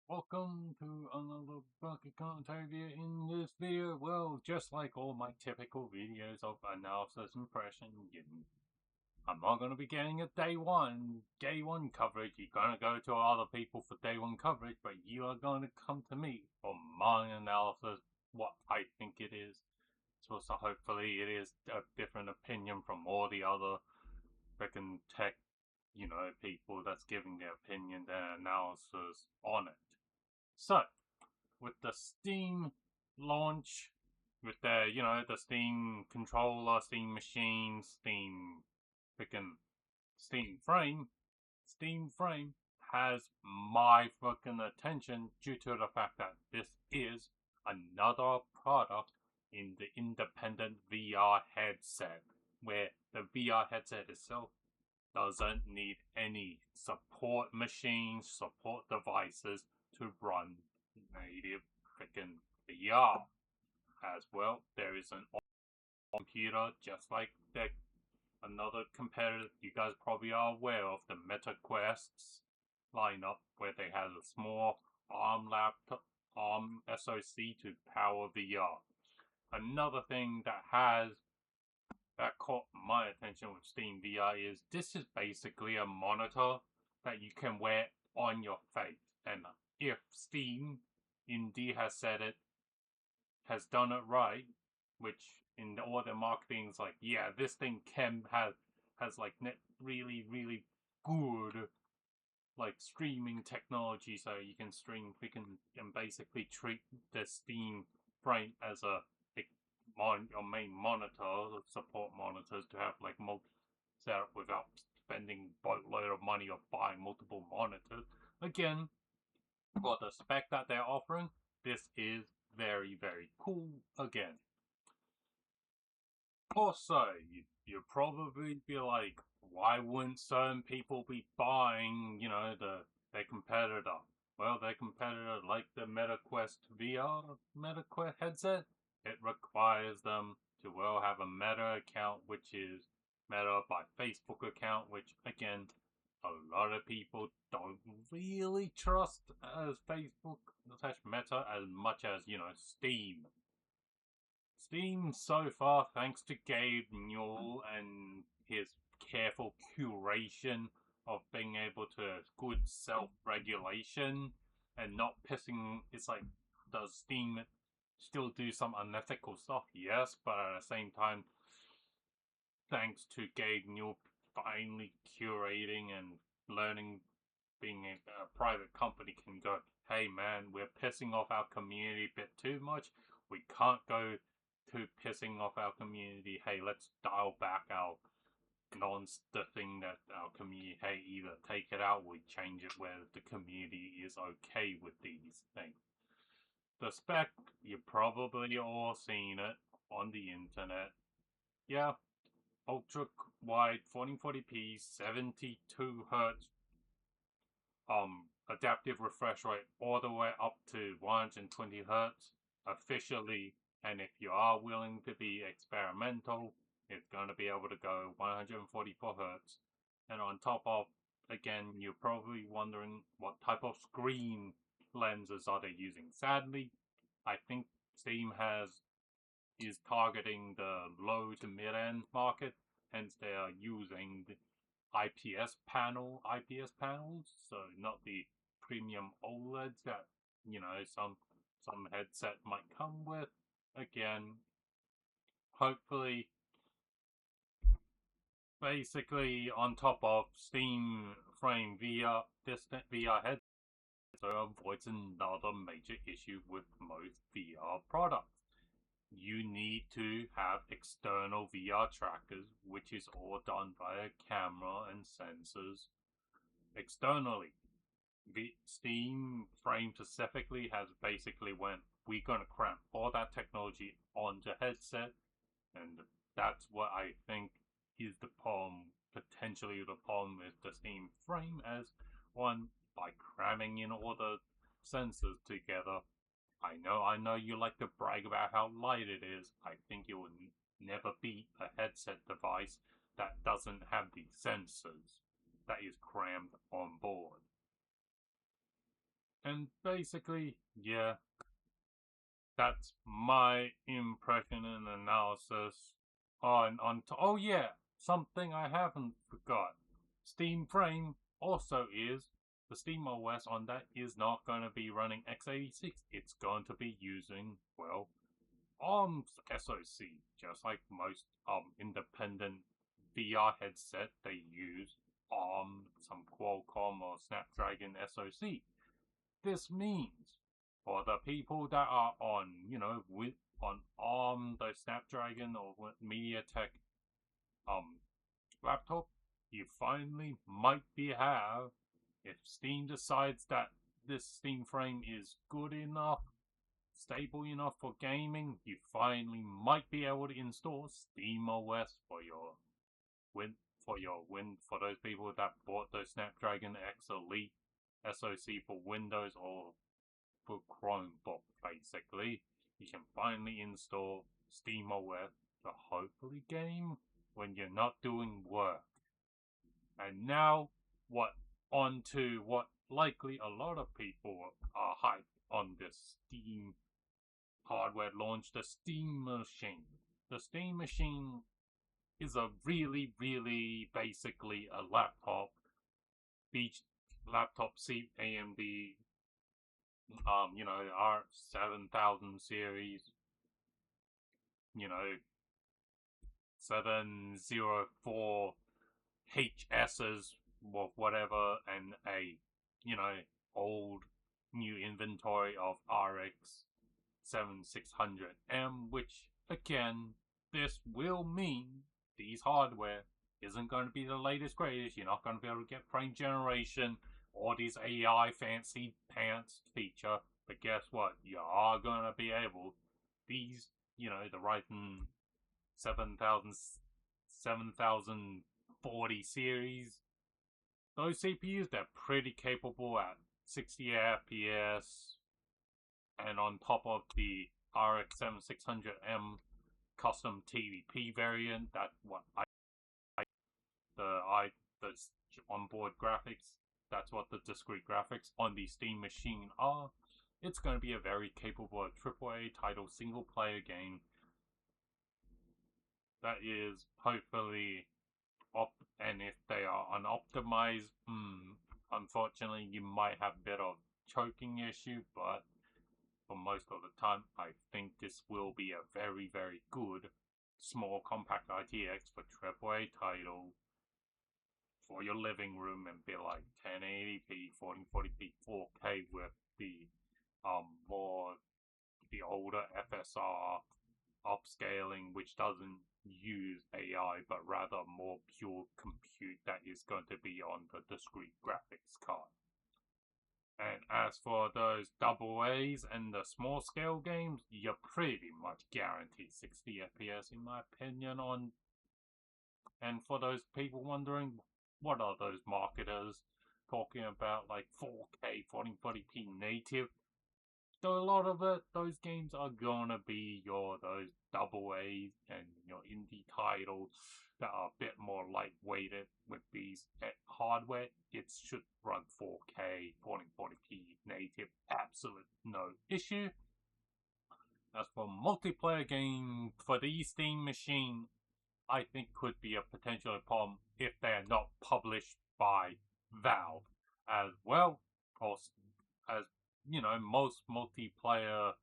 Welcome to another Baka commentary video. In this video, well, just like all my typical videos of analysis impression, I'm not going to be getting a day one coverage. You're going to go to other people for day one coverage, but you are going to come to me for my analysis, what I think it is. So hopefully it is a different opinion from all the other freaking tech, people that's giving their opinion and analysis on it. So, with the Steam launch, with the Steam controller, Steam machine, Steam Frame has my fucking attention due to the fact that this is another product in the independent VR headset, where the VR headset itself doesn't need any support machines, support devices to run native freaking VR. As well, there is an computer just like another competitor you guys probably are aware of, the Meta Quest's lineup, where they have a small ARM laptop, ARM SoC to power VR. Another thing that caught my attention with Steam VR is this is basically a monitor that you can wear on your face. And if Steam indeed has done it right, which in all their marketing is like, yeah, this thing has like really good like streaming technology, so you can stream and basically treat the Steam frame as your main monitor, support monitors, to have like set up without spending boatload of money or buying multiple monitors. Again, for the spec that they're offering, this is very cool again. Also, you'd probably be like, why wouldn't certain people be buying, their competitor? Well, their competitor, like the MetaQuest VR, MetaQuest headset, it requires them to, have a Meta account, which is Meta by Facebook account, which, again, a lot of people don't really trust as Facebook / Meta as much as, Steam. Steam so far, thanks to Gabe Newell and his careful curation of being able to good self-regulation and not pissing, it's like, does Steam still do some unethical stuff? Yes, but at the same time, thanks to Gabe Newell finally curating and learning, being a private company can go, hey man, we're pissing off our community a bit too much. We can't go to pissing off our community. Hey, let's dial back our the thing that our community, hey, either take it out, we change it where the community is okay with these things. The spec, you've probably all seen it on the internet. Yeah, ultra wide 1440p 72 hertz adaptive refresh rate all the way up to 120 hertz officially, and if you are willing to be experimental, it's going to be able to go 144 hertz. And on top of, again, you're probably wondering what type of screen lenses are they using. Sadly, I think Steam is targeting the low to mid-end market, hence they are using the IPS panels, so not the premium OLEDs that some headset might come with. Again, hopefully, basically on top of Steam Frame VR, this VR headset avoids another major issue with most VR products. You need to have external VR trackers, which is all done via camera and sensors externally. The Steam Frame specifically has basically went, we're going to cramp all that technology onto headset, and that's what I think is the problem, potentially the problem with the Steam Frame, as one, by cramming in all the sensors together. I know you like to brag about how light it is. I think you will never beat a headset device that doesn't have the sensors that is crammed on board. And basically, yeah, that's my impression and analysis oh yeah, something I haven't forgot. Steam Frame also is the Steam OS on that is not going to be running x86. It's going to be using, well, ARM's SoC, just like most independent VR headset. They use ARM, some Qualcomm or Snapdragon SoC. This means for the people that are on, on ARM, the Snapdragon or MediaTek laptop, you finally might have, if Steam decides that this Steam Frame is good enough, stable enough for gaming, you finally might be able to install Steam OS for your for those people that bought the Snapdragon X Elite SoC for Windows or for Chromebook. Basically, you can finally install Steam OS to hopefully game when you're not doing work. And now, on to what likely a lot of people are hyped on this Steam hardware launch, the Steam Machine. The Steam Machine is a really, really basically a laptop, beach laptop seat AMD, R7000 series, 704 HSs or whatever, and a, old new inventory of RX 7600M, which again, this will mean these hardware isn't going to be the latest greatest. You're not going to be able to get frame generation or these AI fancy pants feature, but guess what? You are going to be able, these, the Ryzen 7040 series, those CPUs, they're pretty capable at 60 FPS, and on top of the RX 7600M custom TVP variant, that's what the onboard graphics, that's what the discrete graphics on the Steam Machine are. It's going to be a very capable AAA title single player game that is hopefully and if they are unoptimized, unfortunately you might have a bit of choking issue, but for most of the time I think this will be a very, very good small compact ITX for AAA title for your living room and be like 1080p, 1440p, 4K with the the older FSR upscaling, which doesn't use AI but rather more pure compute that is going to be on the discrete graphics card. And as for those AA's and the small scale games, you're pretty much guaranteed 60 FPS in my opinion on. And for those people wondering, what are those marketers talking about, like 4K 1440p native? So a lot of those games are gonna be those AA's and your indie titles that are a bit more lightweighted with these hardware. It should run 4K 1440p native, absolute no issue. As for multiplayer game for the Steam Machine, I think could be a potential problem if they are not published by Valve as well. Of course, as most multiplayer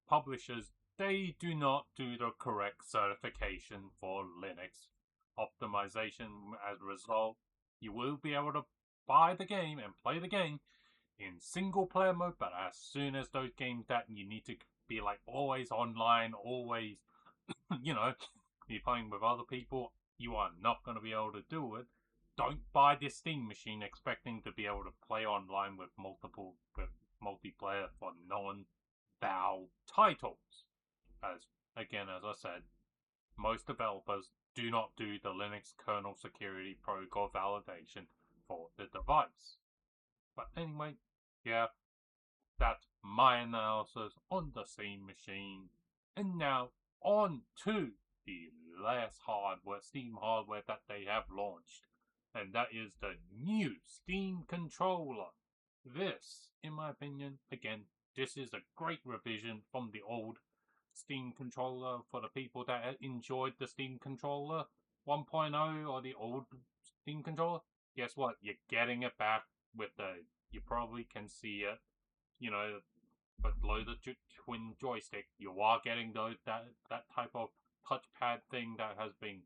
publishers, they do not do the correct certification for Linux optimization. As a result, you will be able to buy the game and play the game in single player mode, but as soon as those games that you need to be like always online, always, be playing with other people, you are not going to be able to do it. Don't buy this Steam Machine expecting to be able to play online with multiplayer for non-Valve titles. As I said, most developers do not do the Linux kernel security protocol validation for the device. But anyway, yeah, that's my analysis on the Steam Machine. And now on to the last Steam hardware that they have launched, and that is the new Steam controller. This, in my opinion, again, this is a great revision from the old Steam controller for the people that enjoyed the Steam controller 1.0 or the old Steam controller. Guess what? You're getting it back with the. You probably can see it, you know, below the twin joystick. You are getting that type of touchpad thing that has been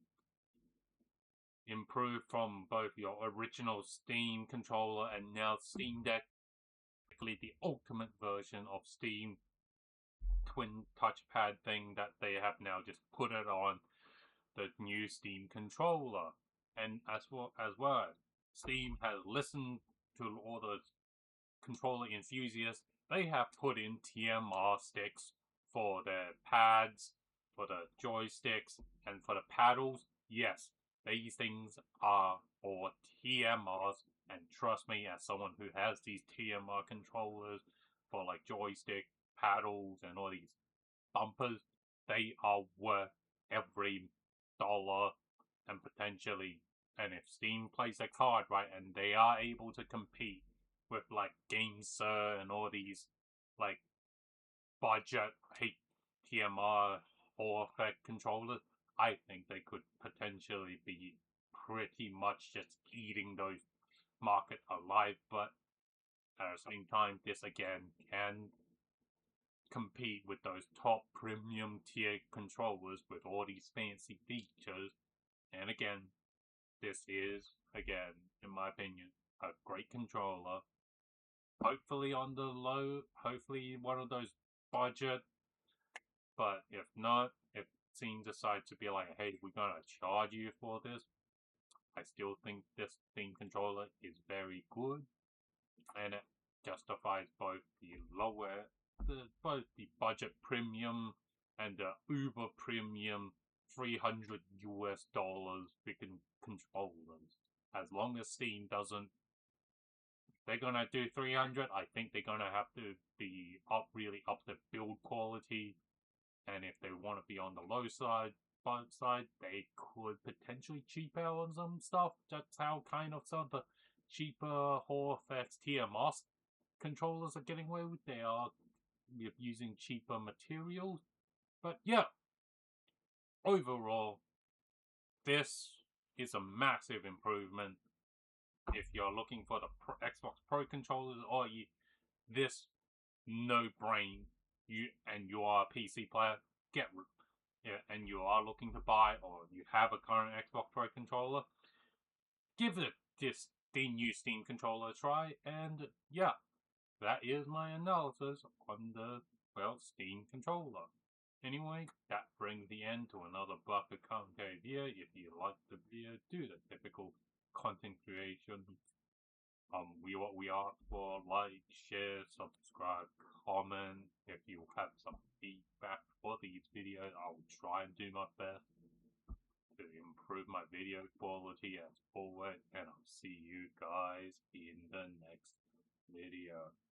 improved from both your original Steam controller and now Steam Deck. The ultimate version of Steam twin touchpad thing that they have now just put it on the new Steam controller. And as well, Steam has listened to all the controller enthusiasts. They have put in TMR sticks for their pads, for the joysticks, and for the paddles. Yes, these things are all TMRs, and trust me, as someone who has these TMR controllers for like joystick, paddles, and all these bumpers, they are worth every dollar and potentially. And if Steam plays a card right, and they are able to compete with like GameSir and all these like budget TMR Hall effect controllers, I think they could potentially be pretty much just eating those market alive. But at the same time, this again can compete with those top premium tier controllers with all these fancy features. And again, this is, again, in my opinion, a great controller. Hopefully on the low, hopefully one of those budget. But if not, if Steam decides to be like, hey, we're gonna charge you for this, I still think this Steam controller is very good, and it justifies both both the budget premium and the uber premium $300 freaking controllers. As long as Steam doesn't, they're gonna do 300. I think they're gonna have to be really up the build quality, and if they want to be on the low side, they could potentially cheap out on some stuff. That's how kind of some of the cheaper Hall effects TMR controllers are getting away with. They are using cheaper materials. But yeah, overall, this is a massive improvement. If you're looking for the Xbox Pro controllers, or this no brain, you are a PC player, and you are looking to buy, or you have a current Xbox Pro controller, give the new Steam controller a try. And yeah, that is my analysis on the Steam controller. Anyway, that brings the end to another Baka commentary video. If you like the video, do the typical content creation. We ask for like, share, subscribe, comment. If you have some feedback for these videos, I will try and do my best to improve my video quality as always. And I'll see you guys in the next video.